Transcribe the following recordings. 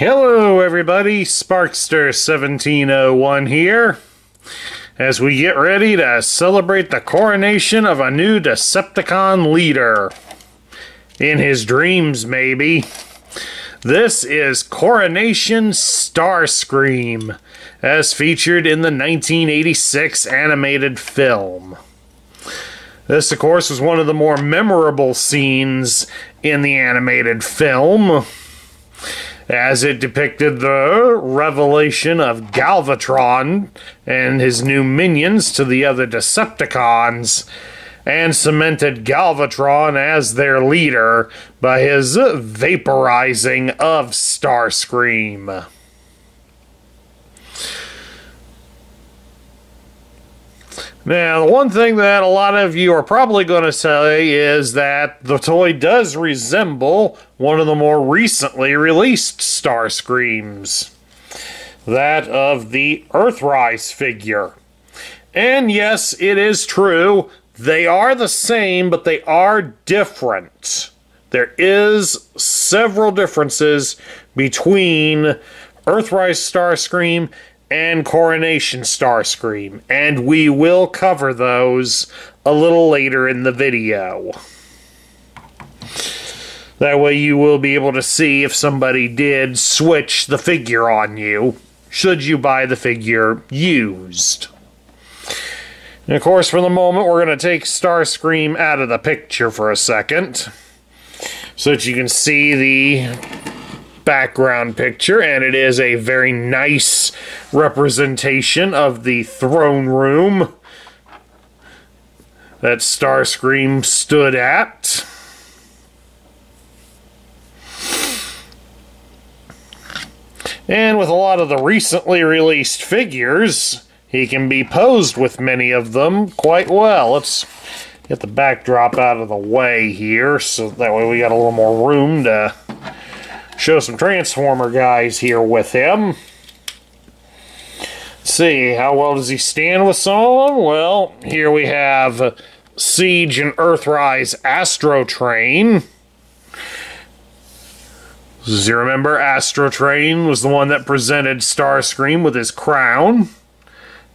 Hello everybody, Sparkster1701 here, as we get ready to celebrate the coronation of a new Decepticon leader. In his dreams, maybe. This is Coronation Starscream, as featured in the 1986 animated film. This, of course, was one of the more memorable scenes in the animated film, as it depicted the revelation of Galvatron and his new minions to the other Decepticons, and cemented Galvatron as their leader by his vaporizing of Starscream. Now, the one thing that a lot of you are probably going to say is that the toy does resemble one of the more recently released Starscreams, that of the Earthrise figure. And yes, it is true, they are the same, but they are different. There is several differences between Earthrise Starscream and Coronation Starscream, and we will cover those a little later in the video. That way you will be able to see if somebody did switch the figure on you, should you buy the figure used. And of course, for the moment, we're going to take Starscream out of the picture for a second, so that you can see the background picture, and it is a very nice representation of the throne room that Starscream stood at. And with a lot of the recently released figures, he can be posed with many of them quite well. Let's get the backdrop out of the way here, so that way we got a little more room to show some Transformer guys here with him. Let's see, how well does he stand with some of them? Well, here we have Siege and Earthrise Astro Train. As you remember, Astro Train was the one that presented Starscream with his crown,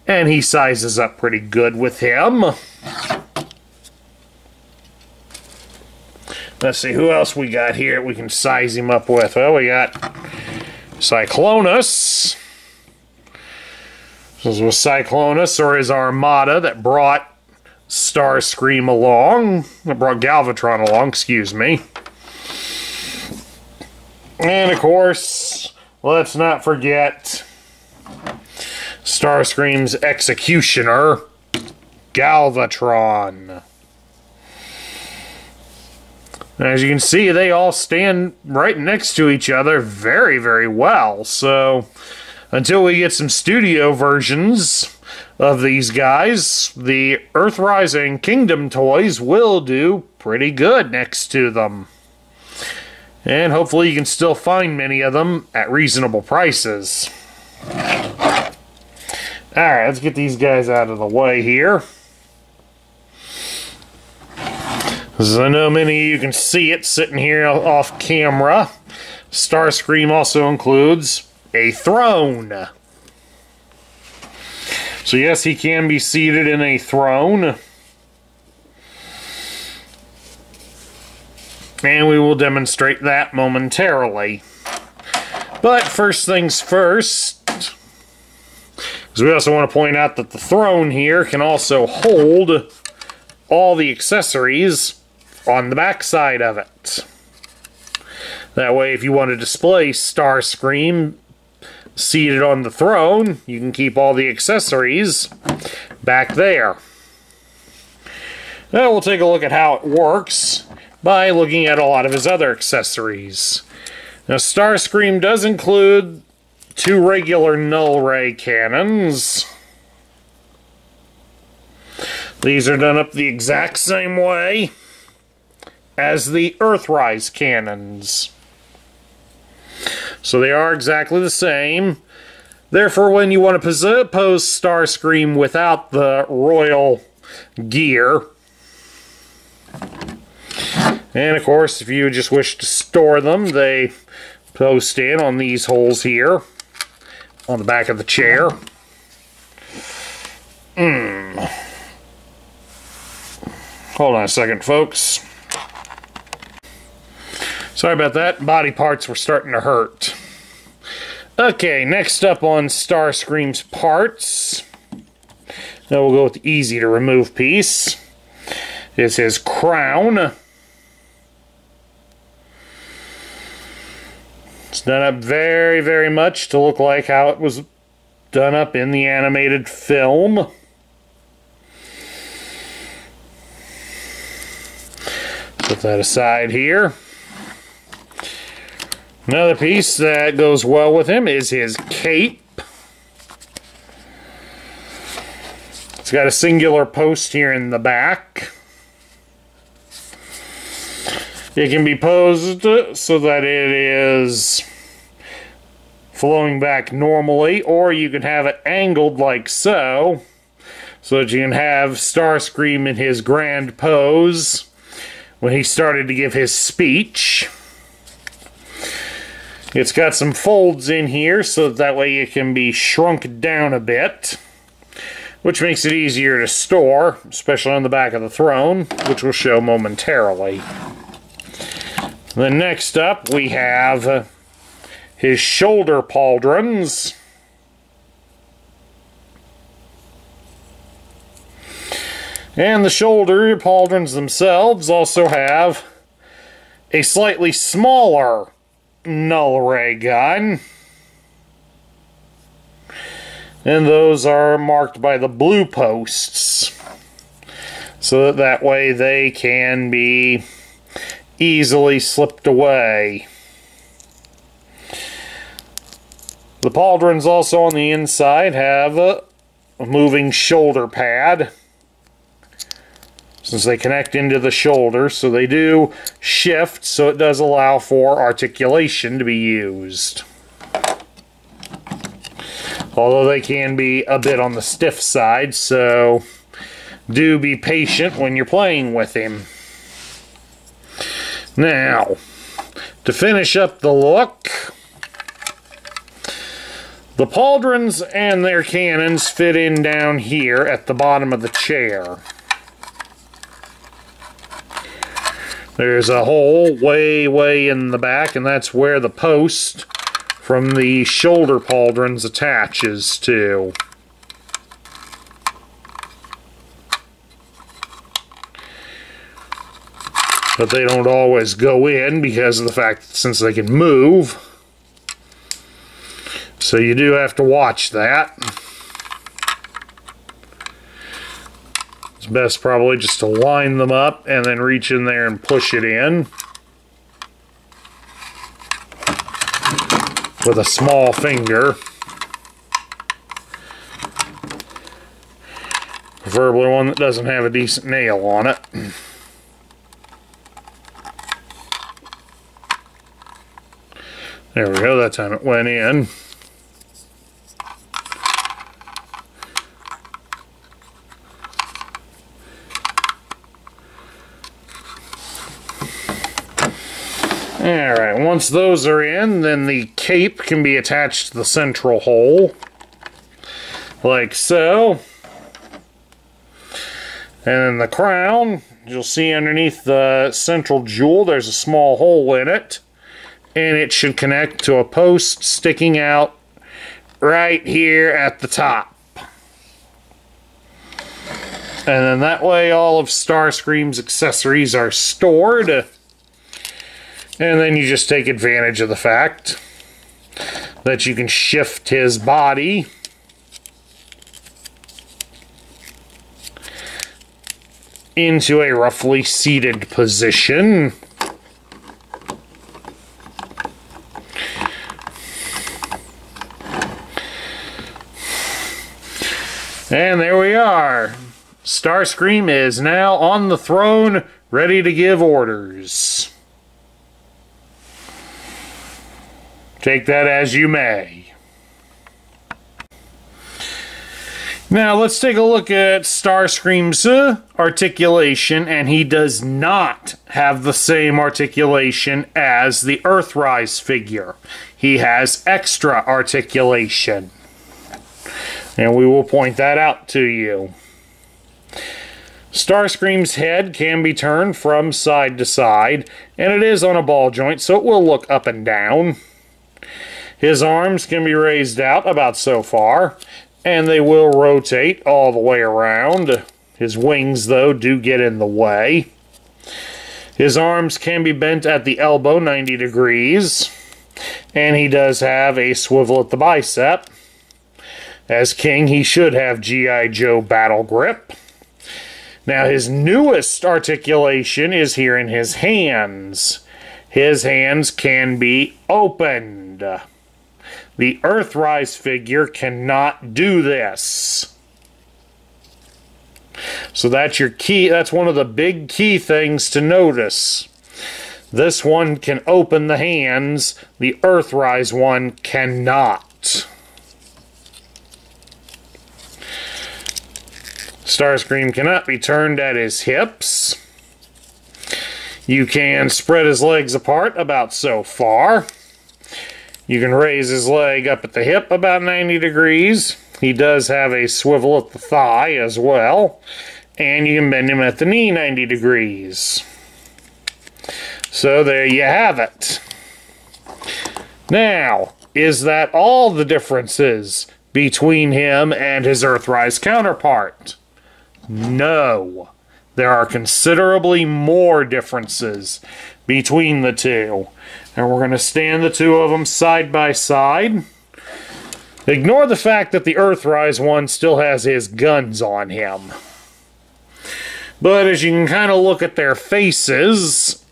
and he sizes up pretty good with him. Let's see, who else we got here we can size him up with? Well, we got Cyclonus. This was Cyclonus, or his armada, that brought Starscream along. That brought Galvatron along, excuse me. And, of course, let's not forget Starscream's executioner, Galvatron. As you can see, they all stand right next to each other very, very well. So, until we get some studio versions of these guys, the Earthrise and Kingdom toys will do pretty good next to them. And hopefully you can still find many of them at reasonable prices. Alright, let's get these guys out of the way here. As I know many of you can see it sitting here off camera, Starscream also includes a throne. So yes, he can be seated in a throne. And we will demonstrate that momentarily. But first things first, because we also want to point out that the throne here can also hold all the accessories on the back side of it. That way, if you want to display Starscream seated on the throne, you can keep all the accessories back there. Now we'll take a look at how it works by looking at a lot of his other accessories. Now, Starscream does include two regular null ray cannons. These are done up the exact same way as the Earthrise cannons. So they are exactly the same. Therefore, when you want to pose Starscream without the royal gear, and of course, if you just wish to store them, they post in on these holes here on the back of the chair. Hold on a second, folks. Sorry about that. Body parts were starting to hurt. Okay, next up on Starscream's parts. Now we'll go with the easy to remove piece. Is his crown. It's done up very, very much to look like how it was done up in the animated film. Put that aside here. Another piece that goes well with him is his cape. It's got a singular post here in the back. It can be posed so that it is flowing back normally, or you can have it angled like so that you can have Starscream in his grand pose when he started to give his speech. It's got some folds in here so that way it can be shrunk down a bit, which makes it easier to store, especially on the back of the throne, which we'll show momentarily. Then next up we have his shoulder pauldrons. And the shoulder pauldrons themselves also have a slightly smaller null ray gun. And those are marked by the blue posts, so that way they can be easily slipped away. The pauldrons also on the inside have a moving shoulder pad, since they connect into the shoulder, so they do shift, so it does allow for articulation to be used. Although they can be a bit on the stiff side, so do be patient when you're playing with him. Now, to finish up the look, the pauldrons and their cannons fit in down here at the bottom of the chair. There's a hole way in the back, and that's where the post from the shoulder pauldrons attaches to. But they don't always go in because of the fact that since they can move. So you do have to watch that. It's best probably just to line them up and then reach in there and push it in with a small finger. Preferably one that doesn't have a decent nail on it. There we go, that time it went in. Alright, once those are in, then the cape can be attached to the central hole, like so. And then the crown, you'll see underneath the central jewel, there's a small hole in it, and it should connect to a post sticking out right here at the top. And then that way all of Starscream's accessories are stored. And then you just take advantage of the fact that you can shift his body into a roughly seated position. And there we are. Starscream is now on the throne, ready to give orders. Take that as you may. Now let's take a look at Starscream's articulation, and he does not have the same articulation as the Earthrise figure. He has extra articulation, and we will point that out to you. Starscream's head can be turned from side to side, and it is on a ball joint, so it will look up and down. His arms can be raised out about so far, and they will rotate all the way around. His wings, though, do get in the way. His arms can be bent at the elbow 90 degrees, and he does have a swivel at the bicep. As King, he should have G.I. Joe battle grip. Now, his newest articulation is here in his hands. His hands can be opened. The Earthrise figure cannot do this. So that's your key. That's one of the big key things to notice. This one can open the hands. The Earthrise one cannot. Starscream cannot be turned at his hips. You can spread his legs apart about so far. You can raise his leg up at the hip about 90 degrees. He does have a swivel at the thigh as well. And you can bend him at the knee 90 degrees. So there you have it. Now, is that all the differences between him and his Earthrise counterpart? No. There are considerably more differences between the two. And we're going to stand the two of them side by side. Ignore the fact that the Earthrise one still has his guns on him. But as you can kind of look at their faces,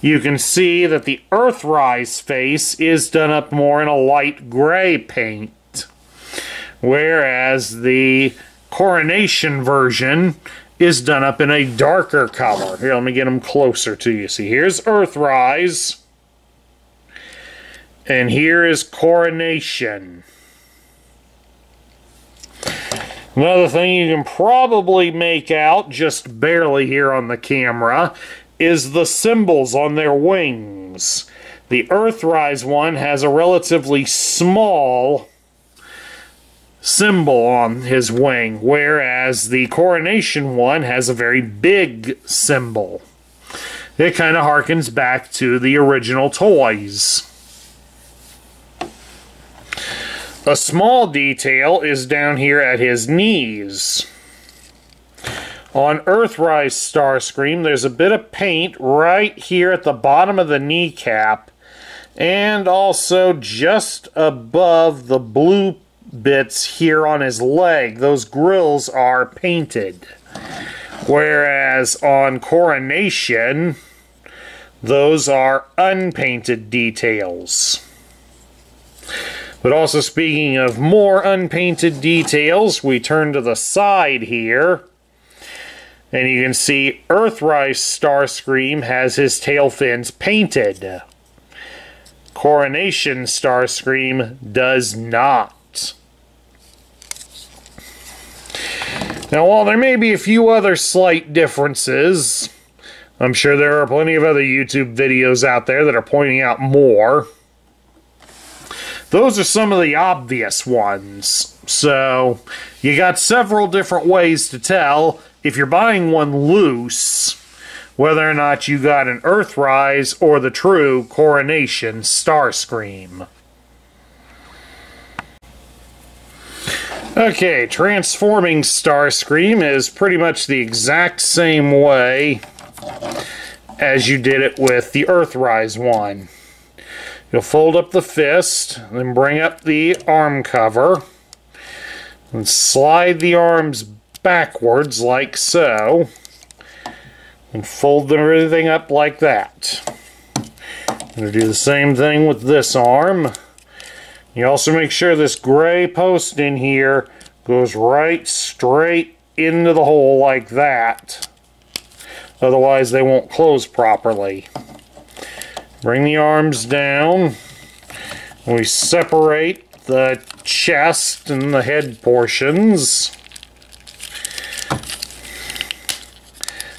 you can see that the Earthrise face is done up more in a light gray paint. Whereas the Coronation version is done up in a darker color. Here, let me get them closer to you. See, here's Earthrise, and here is Coronation. Another thing you can probably make out, just barely here on the camera, is the symbols on their wings. The Earthrise one has a relatively small symbol on his wing, whereas the Coronation one has a very big symbol. It kind of harkens back to the original toys. A small detail is down here at his knees. On Earthrise Starscream, there's a bit of paint right here at the bottom of the kneecap, and also just above the blue bits here on his leg. Those grills are painted. Whereas on Coronation, those are unpainted details. But also, speaking of more unpainted details, we turn to the side here, and you can see Earthrise Starscream has his tail fins painted. Coronation Starscream does not. Now, while there may be a few other slight differences, I'm sure there are plenty of other YouTube videos out there that are pointing out more. Those are some of the obvious ones. So, you got several different ways to tell, if you're buying one loose, whether or not you got an Earthrise or the true Coronation Starscream. Okay, transforming Starscream is pretty much the exact same way as you did it with the Earthrise one. You'll fold up the fist, then bring up the arm cover, and slide the arms backwards like so, and fold everything up like that. I'm going to do the same thing with this arm. You also make sure this gray post in here goes right straight into the hole like that. Otherwise they won't close properly. Bring the arms down. We separate the chest and the head portions.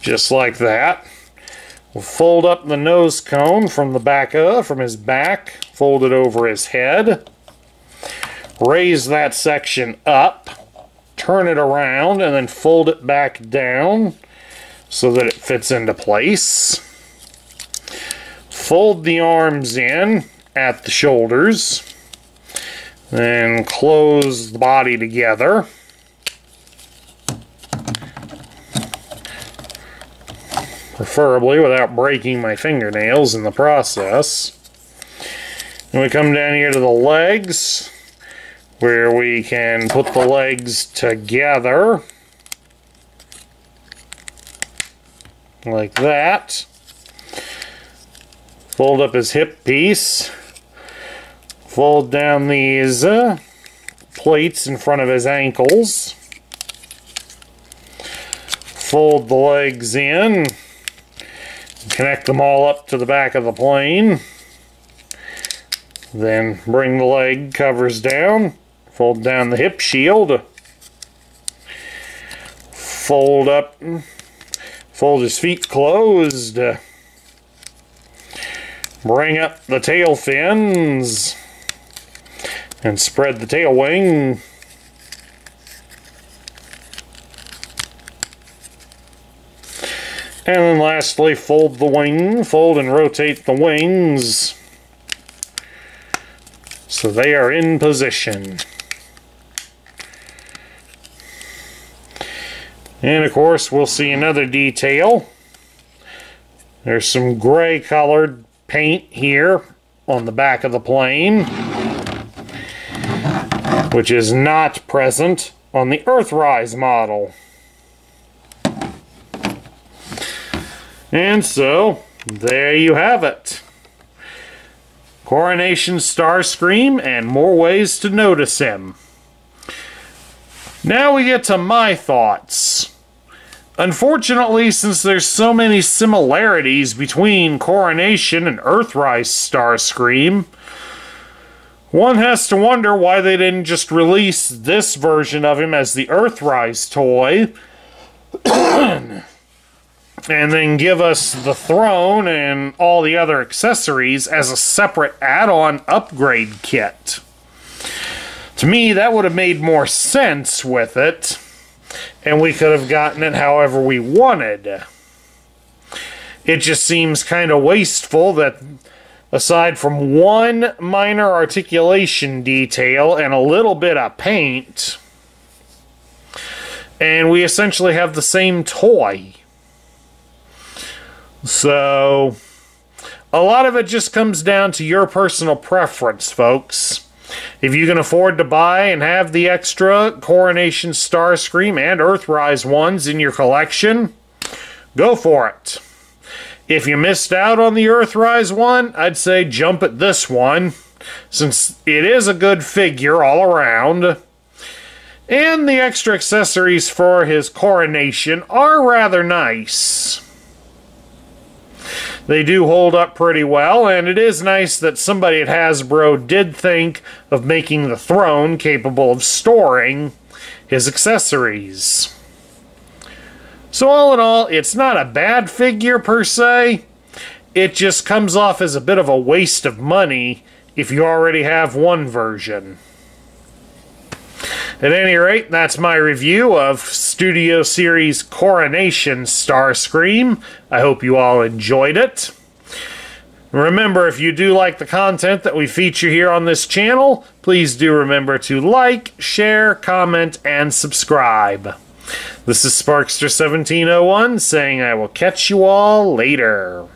Just like that. We'll fold up the nose cone from his back, fold it over his head. Raise that section up, turn it around, and then fold it back down so that it fits into place. Fold the arms in at the shoulders, then close the body together. Preferably without breaking my fingernails in the process. Then we come down here to the legs, where we can put the legs together like that. Fold up his hip piece. Fold down these plates in front of his ankles. Fold the legs in. Connect them all up to the back of the plane. Then bring the leg covers down. Fold down the hip shield. Fold up. Fold his feet closed. Bring up the tail fins. And spread the tail wing. And then lastly, fold the wing. Fold and rotate the wings so they are in position. And of course, we'll see another detail. There's some gray colored paint here on the back of the plane, which is not present on the Earthrise model. And so, there you have it. Coronation Starscream and more ways to notice him. Now we get to my thoughts. Unfortunately, since there's so many similarities between Coronation and Earthrise Starscream, one has to wonder why they didn't just release this version of him as the Earthrise toy and then give us the throne and all the other accessories as a separate add-on upgrade kit. To me, that would have made more sense with it, and we could have gotten it however we wanted. It just seems kind of wasteful that, aside from one minor articulation detail and a little bit of paint, and we essentially have the same toy. So, a lot of it just comes down to your personal preference, folks. If you can afford to buy and have the extra Coronation Starscream and Earthrise ones in your collection, go for it. If you missed out on the Earthrise one, I'd say jump at this one, since it is a good figure all around. And the extra accessories for his coronation are rather nice. They do hold up pretty well, and it is nice that somebody at Hasbro did think of making the throne capable of storing his accessories. So all in all, it's not a bad figure per se. It just comes off as a bit of a waste of money if you already have one version. At any rate, that's my review of Studio Series Coronation Starscream. I hope you all enjoyed it. Remember, if you do like the content that we feature here on this channel, please do remember to like, share, comment, and subscribe. This is Sparkster1701 saying I will catch you all later.